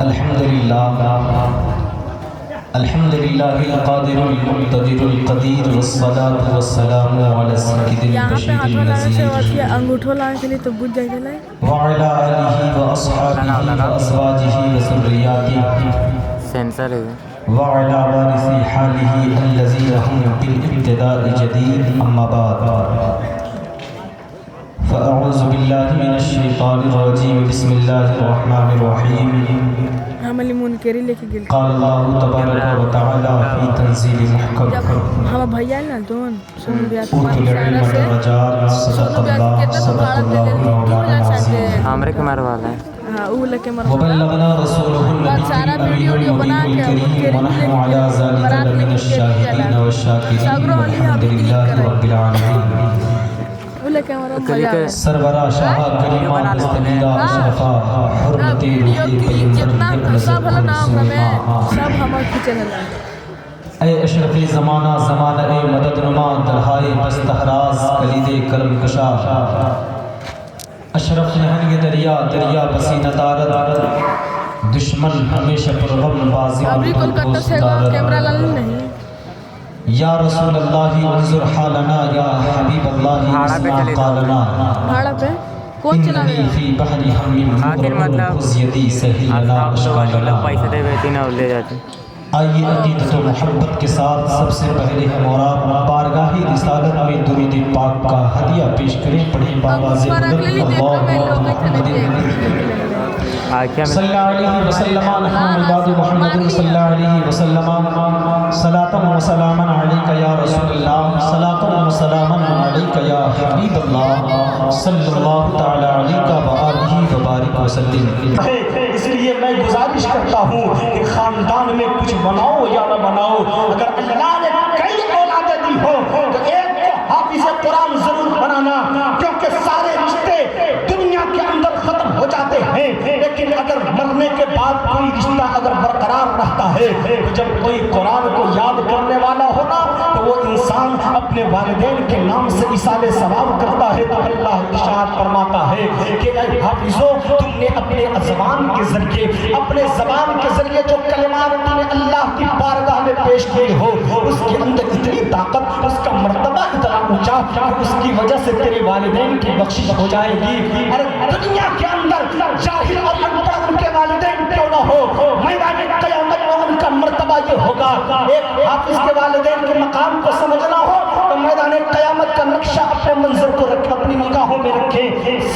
الحمد لله القادر المقتدر القدير والصلاة والسلام على السيد البشير النذير انگوٹھو لانے کے لیے تو بجھ جائے گا وعلى آله وأصحابه وأزواجه وذرياته سینسر ہے وعلى وارث حاله الذين هم بالابتداء جديد أما بعد فأعوذ بالله من الشيطان الرجيم بسم الله الرحمن الرحيم ہمیں منکری لے کے گل قال الله تبارك وتعالى في تنزيل محكم ہم بھیا نا دون سن گیا اوت العلم درجات صدق الله العظيم عامرے کے مار والا ہے ہاں وہ لے کے مر وبلغنا رسوله النبي الأمين الكريم ونحن على ذلك لمن الشاهدين والشاكرين والحمد لله رب العالمين وہ لے کے مر سرورا شاہ کریمہ مستنیدہ اشرفا حرمت روحی پیمبر سب ہلا نام ہمیں سب ہمیں کھچے لگا اے اشرف زمانہ زمانہ اے مدد نما دلہائے بستہراز کلید کرم کشا اشرف نہن یہ دریا دریا پسینہ دارد دشمن ہمیشہ پرغم بازی ابھی کولکتہ سے کیمرہ لانا نہیں یا رسول اللہ انظر حالنا یا حبیب اللہ اسمع قالنا بھاڑا پہ کون چلا اننی رہا فی بحری حمیم مغرق خزیتی سہیل لنا اشکالنا پیسے دے بیٹی نہ لے جاتے آئیے عقیدت و محبت کے ساتھ سب سے پہلے ہم اور بارگاہی رسالت میں درود پاک کا ہدیہ پیش کریں پڑھیں باواز بلند صلی اللہ علیہ وسلم محمد محمد صلی اللہ علیہ وسلم صلاة و سلاما علیکہ یا رسول اللہ صلاة و سلاما علیکہ یا حبیب اللہ صلی اللہ تعالی علیکہ وآلہ وبارک وسلم۔ اس لیے میں گزارش کرتا ہوں کہ خاندان میں کچھ بناؤ یا نہ بناؤ، اگر اللہ نے کئی اولادیں دی ہو تو ایک کو حافظ قرآن ضرور بنانا، کیونکہ سارے رشتے دنیا کے اندر ختم ہو جاتے ہیں، لیکن اگر مرنے کے بعد کوئی رشتہ اگر برقرار رہتا ہے تو جب کوئی قرآن کو یاد کرنے والا ہونا تو وہ انسان اپنے والدین کے نام سے اصال ثواب کرتا ہے۔ تو اللہ ارشاد فرماتا ہے کہ اے حافظوں، تم نے اپنے زبان کے ذریعے جو کلمات تم نے اللہ کی بارگاہ میں پیش کیے ہو اس کے اندر اتنی طاقت، اس کا مرتبہ اتنا اونچا کہ اس کی وجہ سے تیرے والدین کی بخشش ہو جائے گی۔ اور دنیا کے اندر جاہل اور ان پڑھ ان کے والدین کیوں نہ ہو، میدان قیامت میں ان کا مرتبہ یہ ہوگا۔ ایک حافظ کے والدین کے مقام کو سمجھنا ہو تو میدان قیامت کا نقشہ اپنے منظر کو رکھیں، اپنی نگاہوں میں رکھیں،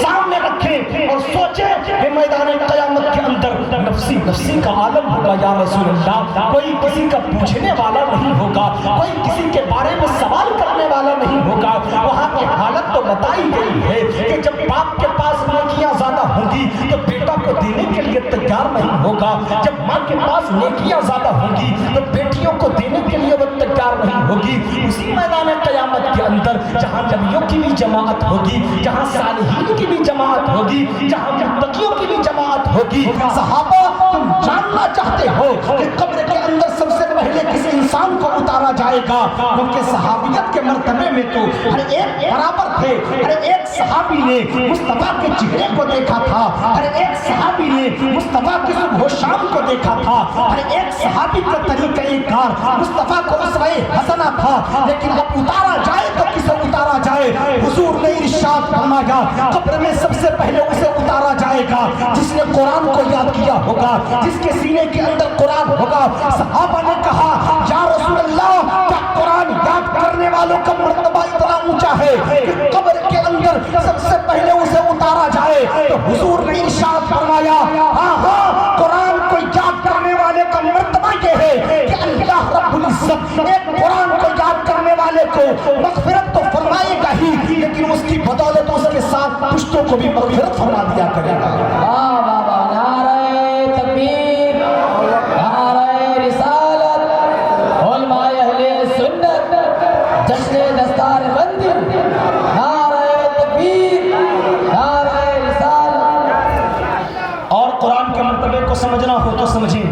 سامنے رکھیں اور سوچیں کہ میدان قیامت کے اندر نفسی نفسی کا عالم ہوگا یا رسول اللہ، کوئی کسی کا پوچھنے والا نہیں ہوگا، کوئی کسی کے بارے میں سوال کرنے والا نہیں ہوگا۔ وہاں کی حالت تو بتائی گئی ہے کہ جب باپ کے پاس نیکیاں زیادہ ہوں گی تو بیٹا کو دینے کے لیے تیار نہیں ہوگا، جب ماں کے پاس نیکیاں زیادہ ہوں گی تو بیٹیوں کو دینے کے لیے وہ تیار نہیں ہوگی۔ اسی میدان قیامت کے اندر جہاں نبیوں کی بھی جماعت ہوگی، جہاں صالحین کی بھی جماعت ہوگی، جہاں متقیوں کی بھی جماعت ہوگی، صحابہ تم جاننا چاہتے ہو کہ قبر کے اندر سب سے پہلے کس انسان کو اتارا جائے گا؟ کیونکہ صحابیت کے مرتبے میں تو ہر ایک برابر تھے، ہر ایک صحابی نے مصطفیٰ کے چہرے کو دیکھا تھا، ہر ایک صحابی نے مصطفیٰ کی صبح و شام کو دیکھا تھا، ہر ایک صحابی کا طریقہ کار مصطفیٰ کو اسوہ حسنہ تھا۔ لیکن اب اتارا جائے تو کسے اتارا جائے؟ حضور نے ارشاد فرمایا قبر میں سب سے پہلے اسے اتارا جائے گا جس نے قرآن کو یاد کیا ہوگا، جس کے سینے کے اندر قرآن ہوگا۔ صحابہ نے کہا یا رسول اللہ، کیا قرآن یاد کرنے والوں کا مرتبہ اتنا اونچا ہے کہ قبر کے اندر سب سے پہلے اسے اتارا جائے؟ تو حضور نے ارشاد فرمایا ہاں ہاں، قرآن کو یاد کرنے والے کا مرتبہ یہ ہے کہ اللہ رب العزت ایک قرآن کو یاد کرنے والے کو مغفرت تو فرمائے گا ہی، لیکن اس کی بدولت اس کے ساتھ پشتوں کو بھی مغفرت فرما دیا کرے گا۔ نعرہ تکبیر، نعرہ رسالت، علماء اہل سنت، جشن دستار بندی، نعرہ تکبیر، نعرہ رسالت۔ اور قرآن کے مرتبے کو سمجھنا ہو تو سمجھیں،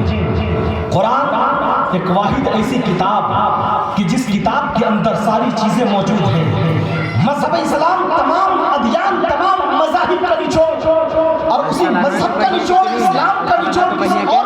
قرآن ایک واحد ایسی کتاب کہ جس کتاب کے اندر ساری چیزیں موجود ہیں۔ مذہب اسلام تمام ادیان، تمام مذاہب کا نچوڑ، اور اسی مذہب کا نچوڑ، اسلام کا نچوڑ کسی اور